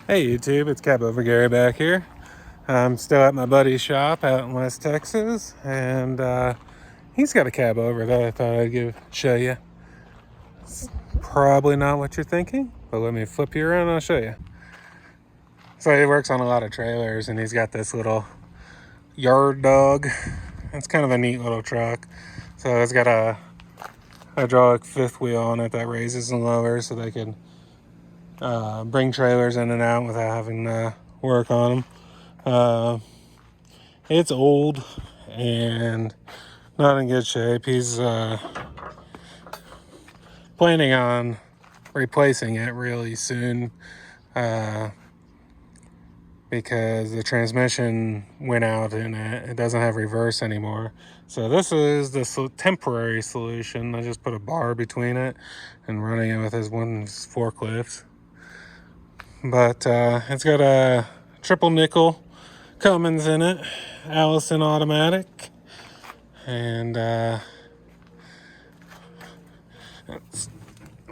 Hey YouTube, it's cabover Gary back here. I'm still at my buddy's shop out in West Texas, and he's got a cabover that I thought I'd show you. It's probably not what you're thinking, but let me flip you around and I'll show you. So he works on a lot of trailers, and he's got this little yard dog. It's kind of a neat little truck. So it's got a hydraulic fifth wheel on it that raises and lowers so they can bring trailers in and out without having to work on them. It's old and not in good shape. He's planning on replacing it really soon because the transmission went out and it doesn't have reverse anymore. So this is the temporary solution. I just put a bar between it and running it with his forklifts. But it's got a triple nickel Cummins in it, Allison automatic, and it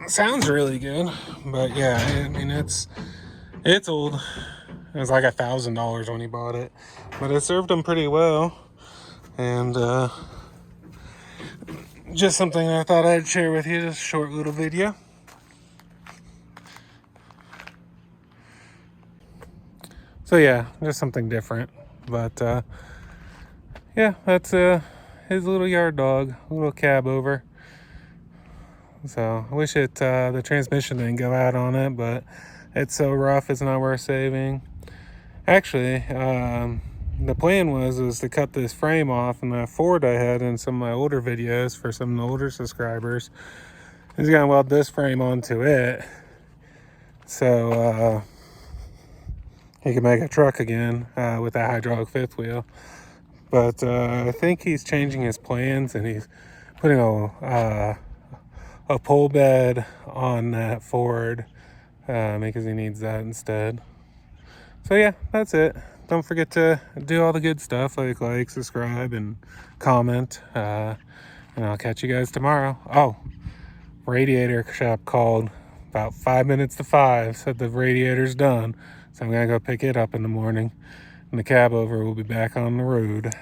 sounds really good. But yeah, I mean it's old. It was like $1,000 when he bought it, but it served him pretty well, and just something I thought I'd share with you. Just a short little video. So yeah, just something different. But yeah, that's his little yard dog, a little cabover. So I wish the transmission didn't go out on it, but it's so rough it's not worth saving. Actually, the plan was to cut this frame off, and that Ford I had in some of my older videos for some of the older subscribers. He's gonna weld this frame onto it, so he can make a truck again with that hydraulic fifth wheel. But I think he's changing his plans, and he's putting a pull bed on that Ford because he needs that instead. So yeah, that's it. Don't forget to do all the good stuff like, subscribe, and comment. And I'll catch you guys tomorrow. Oh, radiator shop called about 5 minutes to 5. Said the radiator's done. So I'm going to go pick it up in the morning. And the cabover will be back on the road.